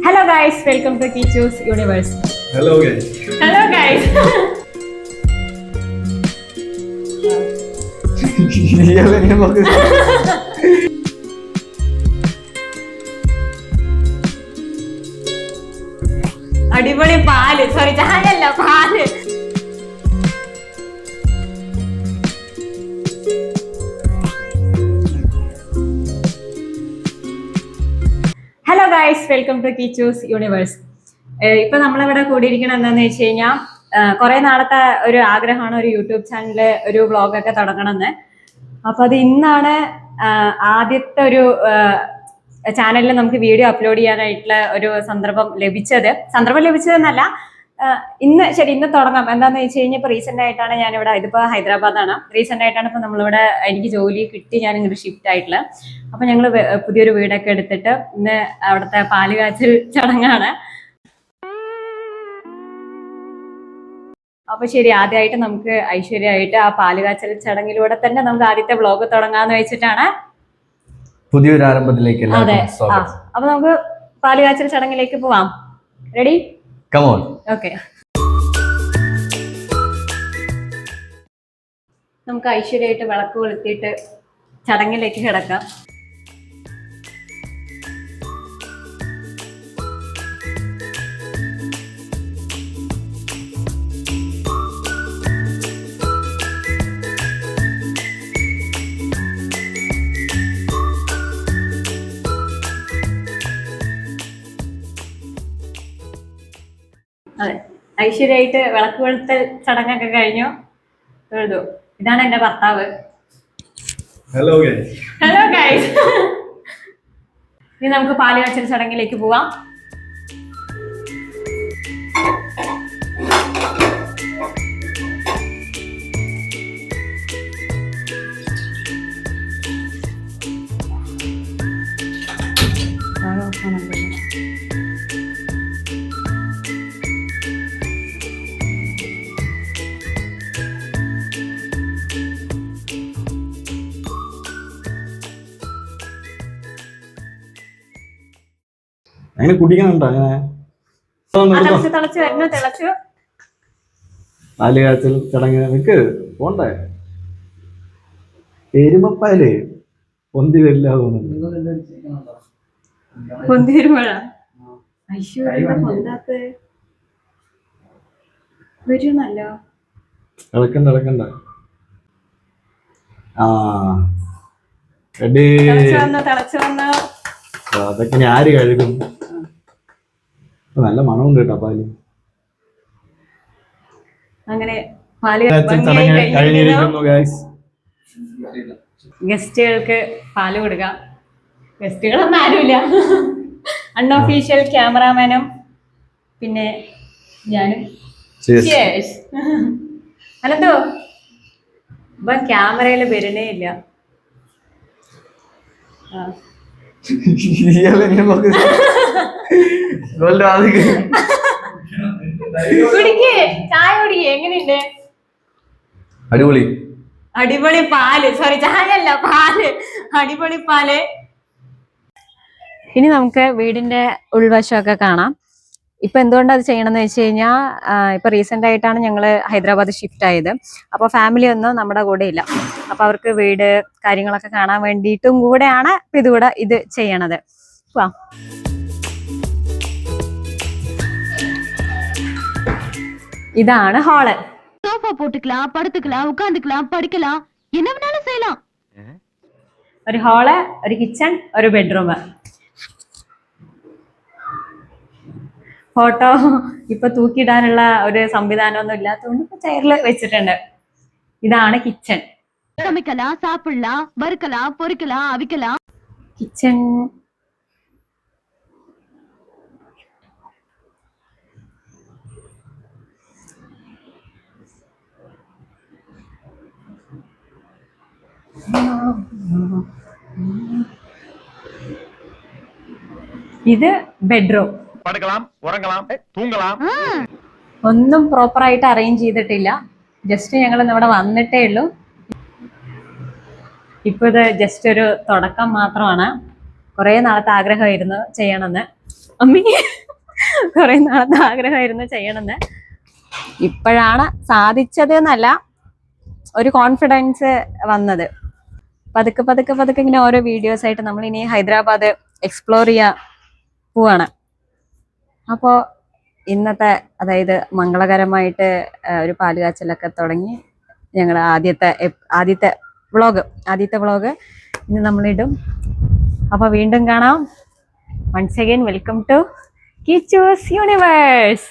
Hello guys, welcome to Kichu's Universe. Hello guys. Hello guys. അടിപൊളി പാല്, sorry ചായല്ല പാല്. Hello guys, welcome to Kichu's universe. ഇപ്പൊ നമ്മളിവിടെ കൂടിയിരിക്കണം എന്താന്ന് വെച്ച് കഴിഞ്ഞാൽ കുറെ നാളത്തെ ഒരു ആഗ്രഹമാണ് ഒരു യൂട്യൂബ് ചാനലില് ഒരു വ്ളോഗൊക്കെ തുടങ്ങണമെന്ന്. അപ്പൊ അത് ഇന്നാണ് ആദ്യത്തെ ഒരു ചാനലിൽ നമുക്ക് വീഡിയോ അപ്ലോഡ് ചെയ്യാനായിട്ടുള്ള ഒരു സന്ദർഭം ലഭിച്ചതെന്നല്ല, ഇന്ന് തുടങ്ങാം. എന്താന്ന് വെച്ച് കഴിഞ്ഞാൽ ഇപ്പൊ റീസെന്റ് ആയിട്ടാണ് ഞാനിവിടെ, ഇതിപ്പോ ഹൈദരാബാദാണ്, റീസെന്റ് ആയിട്ടാണ് ഇപ്പൊ നമ്മളിവിടെ എനിക്ക് ജോലി കിട്ടി ഞാൻ ഇങ്ങോട്ട് ഷിഫ്റ്റ് ആയിട്ടുള്ളത്. അപ്പൊ ഞങ്ങള് പുതിയൊരു വീടൊക്കെ എടുത്തിട്ട് ഇന്ന് അവിടുത്തെ പാലുകാച്ചൽ ചടങ്ങാണ്. അപ്പൊ ശരി, ആദ്യമായിട്ട് നമുക്ക് ഐശ്വര്യമായിട്ട് ആ പാലുകാച്ചൽ ചടങ്ങിലൂടെ തന്നെ നമുക്ക് ആദ്യത്തെ വ്ളോഗ് തുടങ്ങാന്ന് വെച്ചിട്ടാണ്. പുതിയൊരു ആരംഭത്തിലേക്ക്. അതെ, അപ്പൊ നമുക്ക് പാലുകാച്ചൽ ചടങ്ങിലേക്ക് പോവാം. റെഡി? Come on. ഓക്കെ, നമുക്ക് ഐശ്വര്യമായിട്ട് വിളക്ക് കൊളുത്തിയിട്ട് ചടങ്ങിലേക്ക് കിടക്കാം. അതെ, ഐശ്വര്യമായിട്ട് വിളക്ക് കൊളുത്തൽ ചടങ്ങൊക്കെ കഴിഞ്ഞു. എഴുതൂ, ഇതാണ് എന്റെ ഭർത്താവ്. Hello guys. Hello guys. ഇനി നമുക്ക് പാലുകാച്ചൽ ചടങ്ങിലേക്ക് പോവാം. അങ്ങനെ കുടിക്കണുണ്ടോ? തിളച്ചു. പാലുകാച്ചൽ ചടങ്ങ് നിക്ക് പോണ്ടേ? എരുമപ്പാല് പൊന്തി വരില്ല ഇളക്കണ്ട. അതൊക്കെ ഞാൻ ആര് കഴുകും? നല്ല മണമുണ്ട് കേട്ടോ പാല്. അങ്ങനെ ഗസ്റ്റുകൾക്ക് പാല് കൊടുക്കാം. ഗസ്റ്റുകളൊന്നും ആരുമില്ല, അൺഒഫീഷ്യൽ ക്യാമറാമാനും പിന്നെ ഞാനും. അല്ലെന്തോ ഇപ്പൊ ക്യാമറയില് വരണേ ഇല്ല. ചായ കുടിക്കേ, എങ്ങനെയുണ്ട്? അടിപൊളി പാല്, സോറി ചായല്ല പാല്, അടിപൊളി പാല്. ഇനി നമുക്ക് വീടിന്റെ ഉൾവശമൊക്കെ കാണാം. ഇപ്പൊ എന്തുകൊണ്ട് അത് ചെയ്യണമെന്ന് വെച്ച് കഴിഞ്ഞാൽ ഇപ്പൊ റീസെന്റ് ആയിട്ടാണ് ഞങ്ങള് ഹൈദരാബാദ് ഷിഫ്റ്റ് ആയത്. അപ്പൊ ഫാമിലി ഒന്നും നമ്മുടെ കൂടെ ഇല്ല. അപ്പൊ അവർക്ക് വീട് കാര്യങ്ങളൊക്കെ കാണാൻ വേണ്ടിയിട്ടും കൂടെയാണ് ഇത് ചെയ്യണത്. ഇതാണ് ഹാള്. സോഫ പോട്ടുக்கலாம், படுத்துக்கலாம், உட்கார்ந்துக்கலாம், படிக்கலாம், என்ன வேணாலும் செய்யலாம். ഒരു ഹാള്, ഒരു കിച്ചൺ, ഒരു ബെഡ്റൂം. ഫോട്ടോ ഇപ്പൊ തൂക്കിയിടാനുള്ള ഒരു സംവിധാനമൊന്നും ഇല്ലാത്തതുകൊണ്ട് ഇപ്പൊ ചെയറിൽ വെച്ചിട്ടുണ്ട്. ഇതാണ് കിച്ചൺ. சமைக்கலாம், சாப்பிடலாம், வறுக்கலாம், பொரிக்கலாம், அவிக்கலாம். കിച്ചൺ ഇത് ബെഡ്റൂം. ഒന്നും പ്രോപ്പർ ആയിട്ട് അറേഞ്ച് ചെയ്തിട്ടില്ല. ജസ്റ്റ് ഞങ്ങൾ ഇവിടെ വന്നിട്ടേ ഉള്ളൂ. ഇപ്പൊ ഇത് ജസ്റ്റ് ഒരു തുടക്കം മാത്രമാണ്. കുറേ നാളത്തെ ആഗ്രഹമായിരുന്നു ചെയ്യണമെന്ന്. അമ്മി കുറെ നാളത്തെ ആഗ്രഹമായിരുന്നു ചെയ്യണമെന്ന്. ഇപ്പോഴാണ് സാധിച്ചത് എന്നല്ല, ഒരു കോൺഫിഡൻസ് വന്നത്. പതുക്കെ പതുക്കെ പതുക്കെ ഇങ്ങനെ ഓരോ വീഡിയോസ് ആയിട്ട് നമ്മൾ ഇനി ഹൈദരാബാദ് എക്സ്പ്ലോർ ചെയ്യാൻ പോവാണ്. അപ്പോൾ ഇന്നത്തെ അതായത് മംഗളകരമായിട്ട് ഒരു പാലുകാച്ചലൊക്കെ തുടങ്ങി ഞങ്ങളുടെ ആദ്യത്തെ വ്ളോഗ് ഇന്ന് നമ്മളിടും. അപ്പോൾ വീണ്ടും കാണാം. Once again welcome to Kichu's universe.